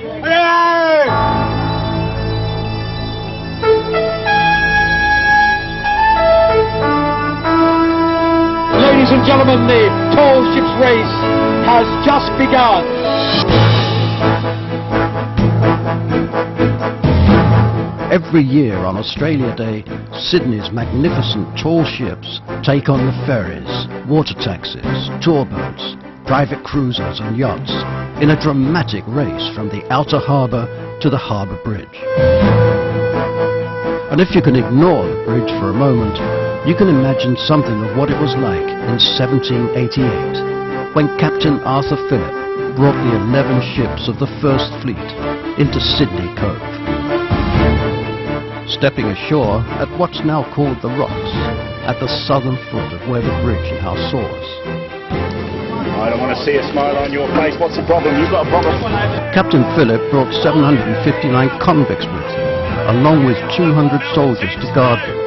Ladies and gentlemen, the tall ships race has just begun. Every year on Australia Day, Sydney's magnificent tall ships take on the ferries, water taxis, tour boats, private cruisers and yachts in a dramatic race from the outer harbour to the Harbour Bridge. And if you can ignore the bridge for a moment, you can imagine something of what it was like in 1788, when Captain Arthur Phillip brought the 11 ships of the First Fleet into Sydney Cove. Stepping ashore at what's now called the Rocks, at the southern foot of where the bridge now soars. I don't want to see a smile on your face. What's the problem? You've got a problem. Captain Phillip brought 759 convicts with him, along with 200 soldiers to guard them,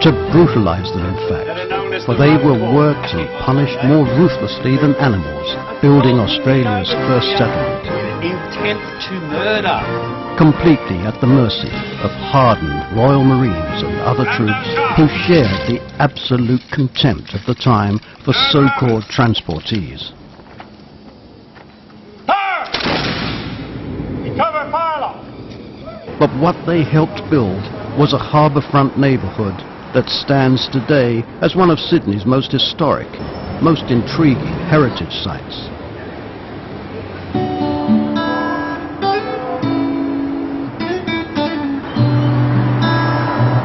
to brutalise them in fact, for they were worked and punished more ruthlessly than animals, building Australia's first settlement. Intent to murder. Completely at the mercy of hardened Royal Marines and other troops who shared the absolute contempt of the time for so-called transportees. But what they helped build was a harbourfront neighbourhood that stands today as one of Sydney's most historic, most intriguing heritage sites.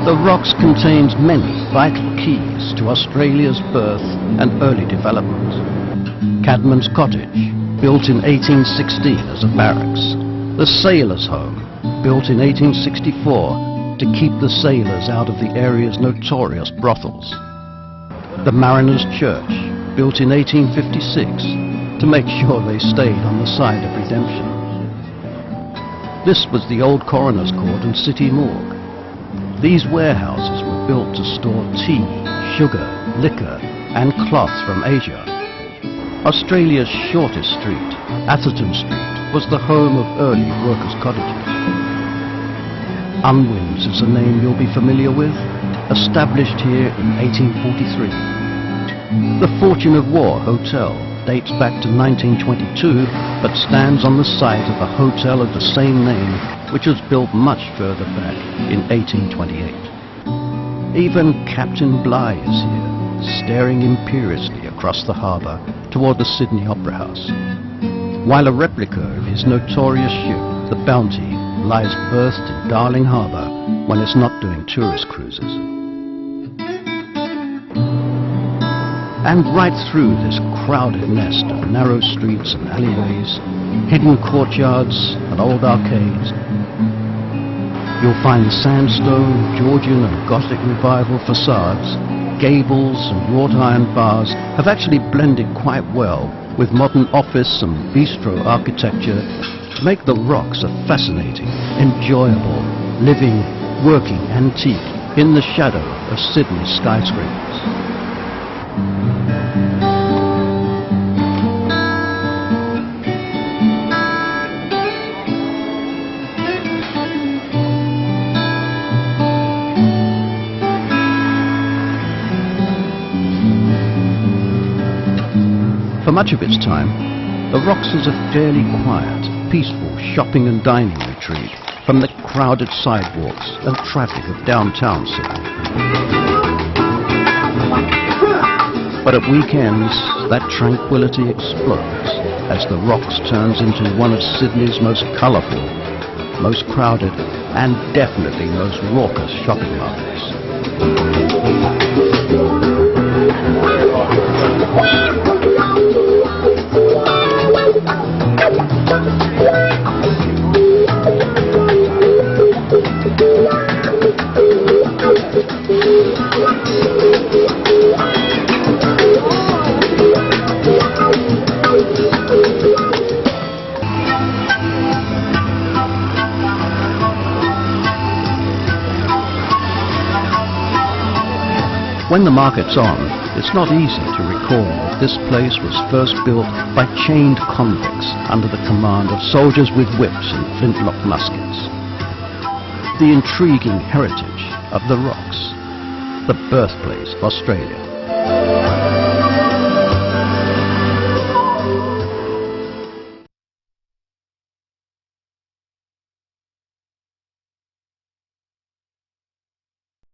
The Rocks contains many vital keys to Australia's birth and early development. Cadman's Cottage, built in 1816 as a barracks. The Sailors' Home, built in 1864 to keep the sailors out of the area's notorious brothels. The Mariners' Church, built in 1856 to make sure they stayed on the side of redemption. This was the old Coroner's Court and City Morgue. These warehouses were built to store tea, sugar, liquor and cloth from Asia. Australia's shortest street, Atherton Street, was the home of early workers' cottages. Unwin's is a name you'll be familiar with, established here in 1843. The Fortune of War Hotel dates back to 1922, but stands on the site of a hotel of the same name, which was built much further back in 1828. Even Captain Bligh is here, staring imperiously across the harbour toward the Sydney Opera House, while a replica of his notorious ship, the Bounty, lies berthed in Darling Harbour when it's not doing tourist cruises. And right through this crowded nest of narrow streets and alleyways, hidden courtyards and old arcades, you'll find sandstone, Georgian and Gothic revival facades, gables and wrought iron bars have actually blended quite well with modern office and bistro architecture to make the Rocks a fascinating, enjoyable, living, working antique in the shadow of Sydney's skyscrapers. For much of its time, the Rocks is a fairly quiet, peaceful shopping and dining retreat from the crowded sidewalks and traffic of downtown Sydney. But at weekends, that tranquility explodes as the Rocks turns into one of Sydney's most colourful, most crowded and definitely most raucous shopping markets. When the market's on, it's not easy to recall that this place was first built by chained convicts under the command of soldiers with whips and flintlock muskets. The intriguing heritage of the rocks, the birthplace of Australia.